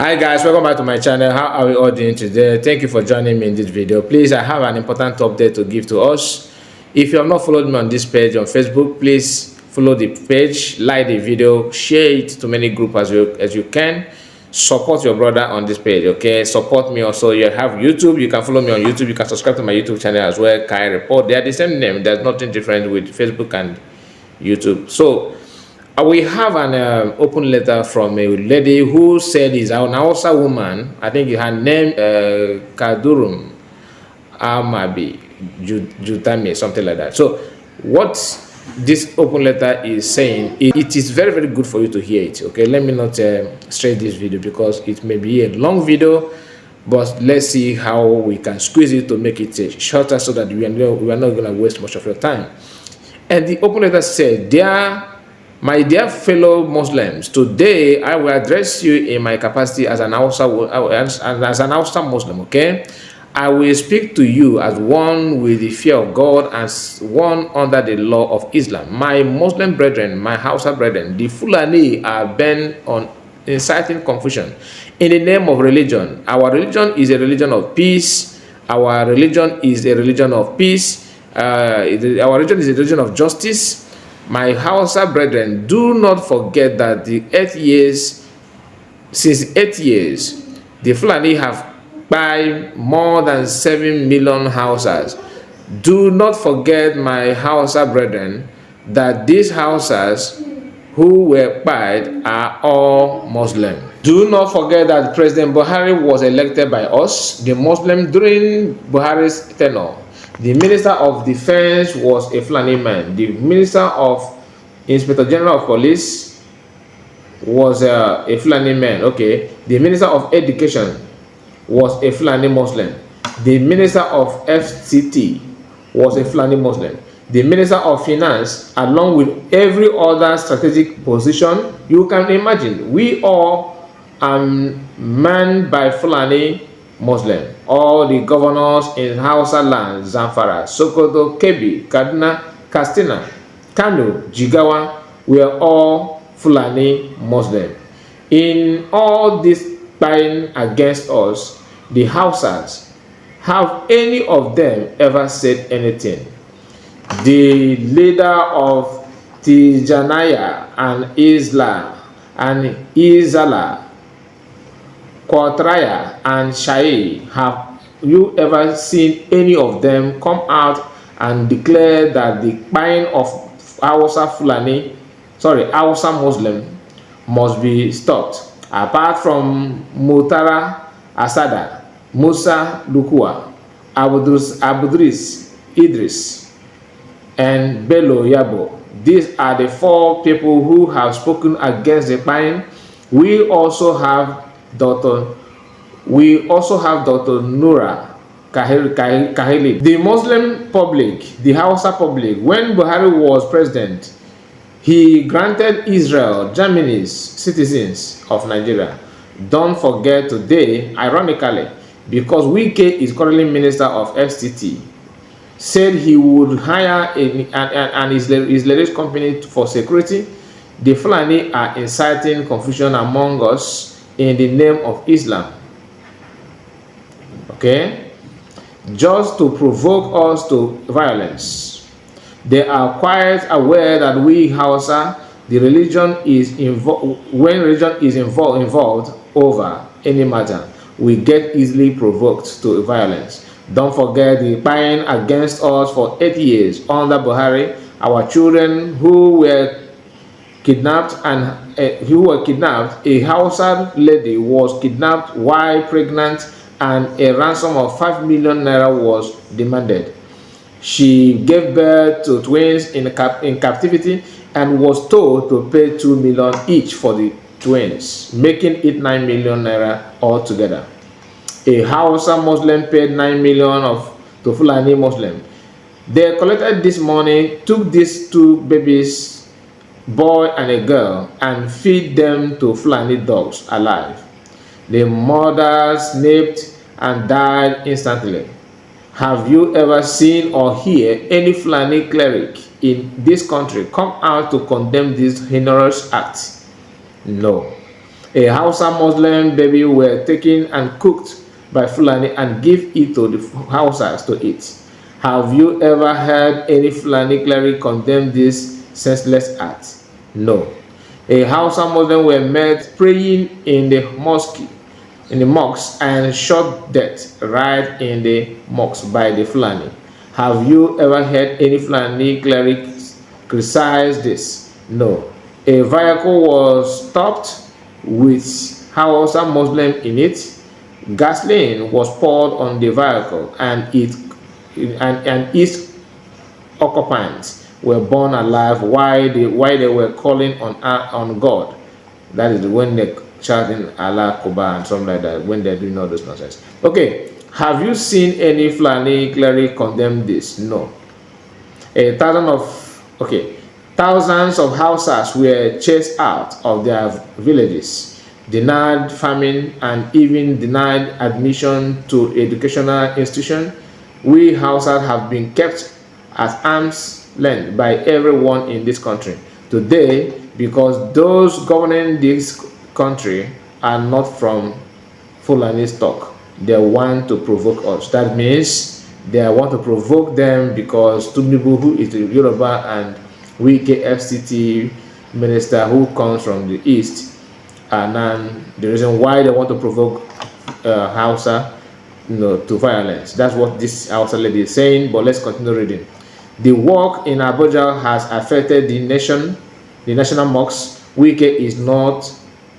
Hi guys, welcome back to my channel. How are we all doing today? Thank you for joining me in this video. Please, I have an important update to give to us. If you have not followed me on this page on Facebook, please follow the page, like the video, share it to many groups as you can. Support your brother on this page, okay? Support me also. You have YouTube, you can follow me on YouTube, you can subscribe to my YouTube channel as well, Kai Report. They are the same name, there's nothing different with Facebook and YouTube. So we have an open letter from a lady who said is an Hausa woman. I think her name Kadurum Amabi Jutami, something like that. So what this open letter is saying, it is very, very good for you to hear it. Okay, let me not stress this video because it may be a long video, but let's see how we can squeeze it to make it shorter so that we are not going to waste much of your time. And the open letter said, my dear fellow Muslims, today I will address you in my capacity as an Hausa Muslim, okay? I will speak to you as one with the fear of God, as one under the law of Islam. My Muslim brethren, my Hausa brethren, the Fulani are bent on inciting confusion in the name of religion. Our religion is a religion of peace. Our religion is a religion of peace. Our religion is a religion of justice. My Hausa brethren, do not forget that since 8 years, the Fulani have by more than 7 million Hausas. Do not forget, my Hausa brethren, that these Hausas who were pied are all Muslim. Do not forget that President Buhari was elected by us, the Muslim, during Buhari's tenure. The Minister of Defense was a Fulani man. The Minister of Inspector General of Police was a Fulani man. Okay. The Minister of Education was a Fulani Muslim. The Minister of FCT was a Fulani Muslim. The Minister of Finance, along with every other strategic position you can imagine, we all are manned by Fulani Muslim. All the governors in Hausa land, Zamfara, Sokoto, Kebbi, Kaduna, Katsina, Kano, Jigawa, were all Fulani Muslim. In all this spying against us, the Hausas, have any of them ever said anything? The leader of Tijanaya and Izala, Quatraya and Shai, have you ever seen any of them come out and declare that the buying of Hausa Muslim must be stopped? Apart from Mutara Asada, Musa Lukua, Abudris Idris, and Bello Yabo. These are the 4 people who have spoken against the buying. We also have Dr. Nura Kahili. The Muslim public, the Hausa public, when Buhari was president, he granted Israel Germany's citizens of Nigeria. Don't forget today, ironically, because Wike is currently Minister of FCT, said he would hire an Israeli company for security. The Fulani are inciting confusion among us in the name of Islam, okay, just to provoke us to violence. They are quite aware that we Hausa, the religion is involved. When religion is involved over any matter, we get easily provoked to violence. Don't forget the buying against us for 8 years under Buhari. Our children who were kidnapped a Hausa lady was kidnapped while pregnant, and a ransom of 5 million naira was demanded. She gave birth to twins in captivity and was told to pay 2 million each for the twins, making it 9 million naira altogether. A Hausa Muslim paid 9 million to Fulani Muslim. They collected this money, took these 2 babies, boy and a girl, and feed them to Fulani dogs alive. The mothers snapped and died instantly. Have you ever seen or hear any Fulani cleric in this country come out to condemn this heinous act? No. A Hausa Muslim baby were taken and cooked by Fulani and give it to the Hausas to eat. Have you ever heard any Fulani cleric condemn this senseless act? No. A Hausa Muslim were met praying in the mosque and shot dead right in the mosque by the Fulani. Have you ever heard any Fulani cleric criticize this? No. A vehicle was stopped with Hausa Muslim in it. Gasoline was poured on the vehicle and its occupants were burned alive while they were calling on God. That is when they chanting Allah Kuba and something like that, when they're doing all those nonsense. Okay, have you seen any Fulani cleric condemn this? No. Thousands of Hausas were chased out of their villages, denied farming, and even denied admission to educational institutions. We Hausas have been kept at arm's length by everyone in this country. Today, because those governing this country are not from Fulani stock, they want to provoke us. That means they want to provoke them because Tinubu, who is the Yoruba, and Wike FCT minister who comes from the east, and then the reason why they want to provoke Hausa, to violence. That's what this Hausa lady is saying. But let's continue reading. The war in Abuja has affected the national mosque. Wike is not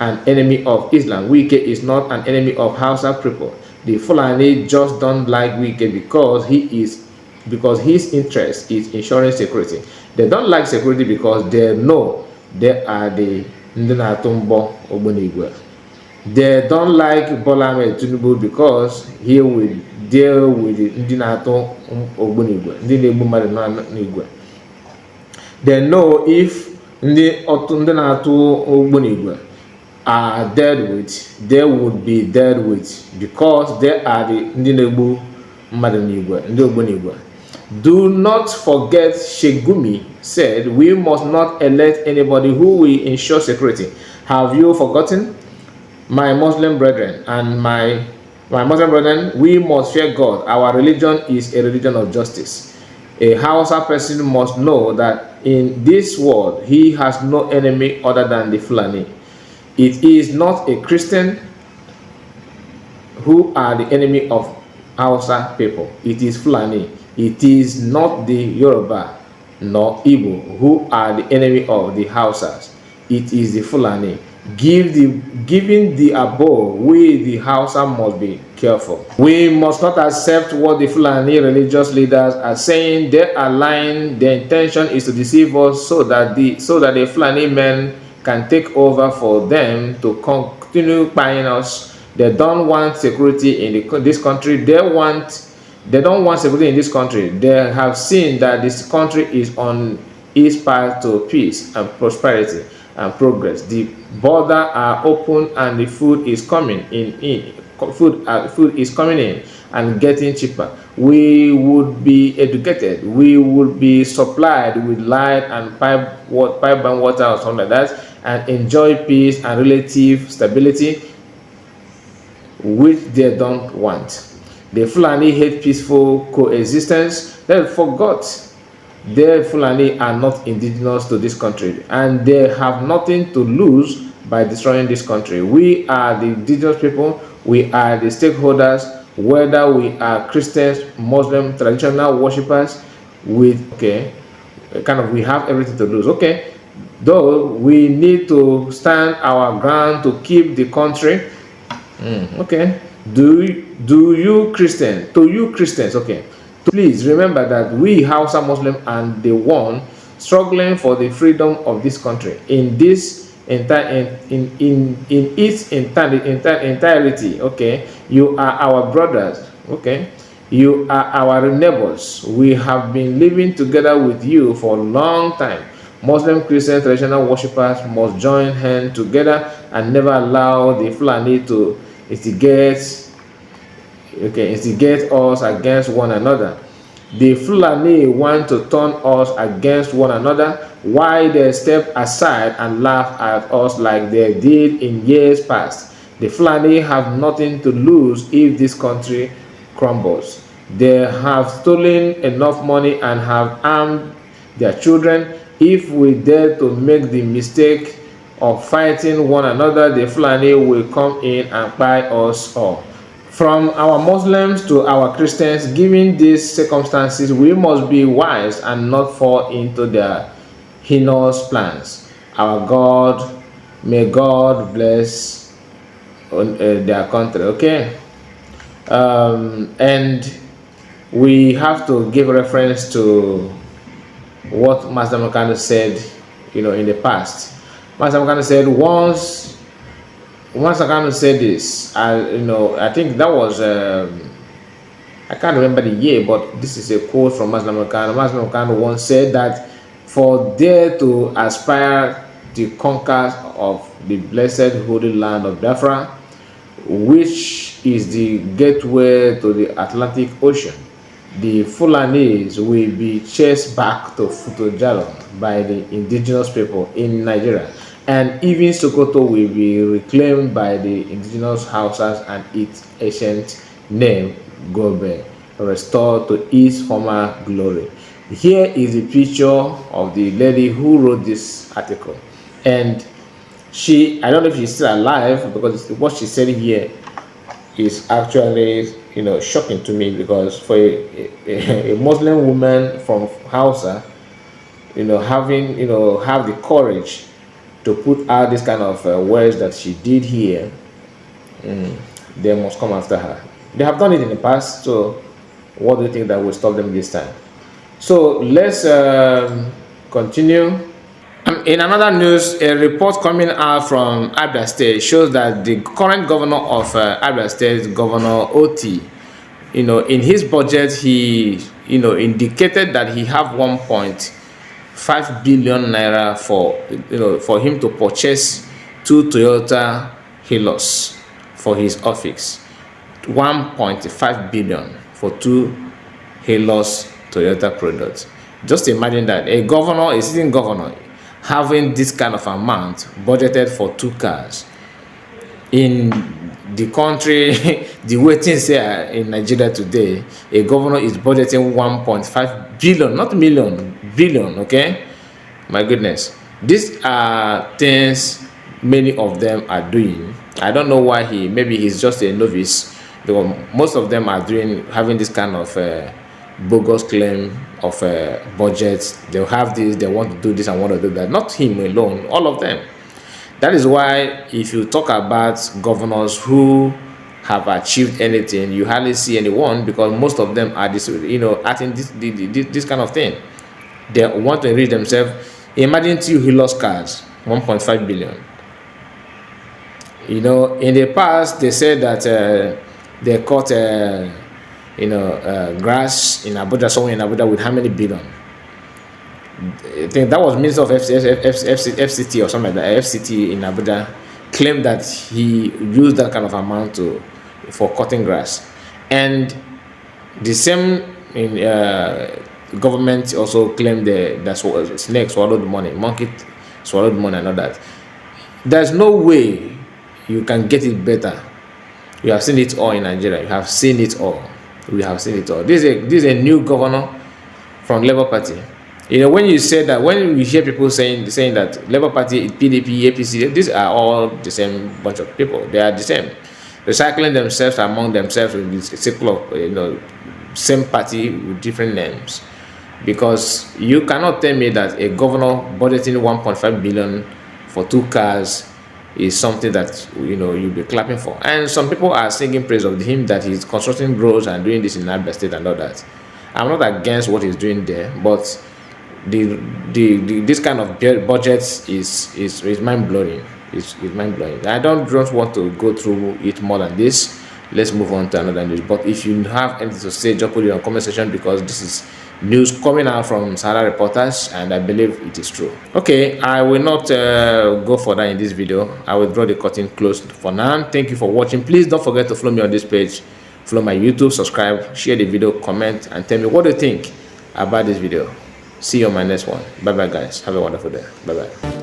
an enemy of Islam. Wike is not an enemy of Hausa people. The Fulani just don't like Wike because his interest is ensuring security. They don't like security because they know they are the Ndinatumbo Ogbonigwe. They don't like Bola Ahmed Tinubu because he will deal with the Ndinato Ogbonigwe. They know if Ndinato Ogbonigwe are dealt with, they would be dealt with because they are the Ndinebu Ogbonigwe. Do not forget, Sheikh Gumi said, we must not elect anybody who will ensure security. Have you forgotten? My Muslim brethren, we must fear God. Our religion is a religion of justice. A Hausa person must know that in this world, he has no enemy other than the Fulani. It is not a Christian who are the enemy of Hausa people. It is Fulani. It is not the Yoruba nor Igbo who are the enemy of the Hausas. It is the Fulani. Given the above, we the Hausa must be careful. We must not accept what the Fulani religious leaders are saying. They are lying. Their intention is to deceive us so that the Fulani men can take over for them to continue buying us. They don't want security in this country. They don't want security in this country. They have seen that this country is on its path to peace and prosperity and progress. The borders are open and the food is coming in. Food is coming in and getting cheaper. We would be educated. We would be supplied with light and pipe and water or something like that, and enjoy peace and relative stability, which they don't want. The Fulani hate peaceful coexistence. They forgot the Fulani are not indigenous to this country and they have nothing to lose by destroying this country. We are the indigenous people. We are the stakeholders, whether we are Christians, Muslim, traditional worshippers. We have everything to lose. Okay, though we need to stand our ground to keep the country. Okay. To you Christians, okay, please remember that we Hausa Muslim and the one struggling for the freedom of this country in its entirety. Okay, you are our brothers. Okay, you are our neighbors. We have been living together with you for a long time. Muslim, Christian, traditional worshippers must join hands together and never allow the Fulani to instigate us against one another. The Fulani want to turn us against one another, while they step aside and laugh at us like they did in years past. The Fulani have nothing to lose if this country crumbles. They have stolen enough money and have armed their children. If we dare to make the mistake of fighting one another, the Fulani will come in and buy us all. From our Muslims to our Christians, given these circumstances, we must be wise and not fall into their heinous plans. Our God, may God bless their country. Okay, and we have to give reference to what Master Makano said, in the past. Master Makano said once Makano said this, I think that was I can't remember the year, but this is a quote from Master Makano. Master Makano once said that for there to aspire the conquer of the blessed holy land of Biafra, which is the gateway to the Atlantic Ocean, the Fulanis will be chased back to Futojalo by the indigenous people in Nigeria, and even Sokoto will be reclaimed by the indigenous Hausas and its ancient name, Gobe, restored to its former glory. Here is a picture of the lady who wrote this article, and I don't know if she's still alive, because what she said here is actually shocking to me, because for a Muslim woman from Hausa, having have the courage to put out this kind of words that she did here, they must come after her. They have done it in the past, so what do you think that will stop them this time? So let's continue. In another news, a report coming out from Abia State shows that the current governor of Abia State, Governor Oti, in his budget, he indicated that he have 1.5 billion naira for him to purchase 2 Toyota Hilux for his office. 1.5 billion for 2 Hilux Toyota products. Just imagine that a sitting governor, having this kind of amount budgeted for 2 cars in the country. The way things are in Nigeria today, a governor is budgeting 1.5 billion, not million, billion. Okay, my goodness, these are things many of them are doing. I don't know why maybe he's just a novice, because most of them are having this kind of bogus claim of budgets. They'll have this, they want to do this and want to do that. Not him alone, all of them. That is why if you talk about governors who have achieved anything, you hardly see anyone, because most of them are acting this kind of thing. They want to enrich themselves. Imagine 2 Hilux cars, 1.5 billion. In the past they said that they caught grass in Abuja, somewhere in Abuja, with how many billion? I think that was Minister of FCT or something like that. FCT in Abuja claimed that he used that kind of amount for cutting grass, and the same government also claimed that snake swallowed money, monkey swallowed money, and all that. There's no way you can get it better. You have seen it all in Nigeria. You have seen it all. We have seen it all. This is a new governor from Labour Party. When you say that, when you hear people saying that Labour Party, PDP, APC, these are all the same bunch of people. They are the same, recycling themselves among themselves with this circle of same party with different names. Because you cannot tell me that a governor budgeting 1.5 billion for 2 cars is something that you'll be clapping for. And some people are singing praise of him, that he's constructing roads and doing this in Abia State and all that. I'm not against what he's doing there, but this kind of budget is mind-blowing. It's mind-blowing. I don't want to go through it more than this. Let's move on to another news. But if you have anything to say, just put it in the comment section, because this is news coming out from Sahara Reporters, and I believe it is true. Okay, I will not go further in this video. I will draw the curtain close for now. Thank you for watching. Please don't forget to follow me on this page, follow my YouTube, subscribe, share the video, comment, and tell me what you think about this video. See you on my next one. Bye bye guys, have a wonderful day. Bye bye.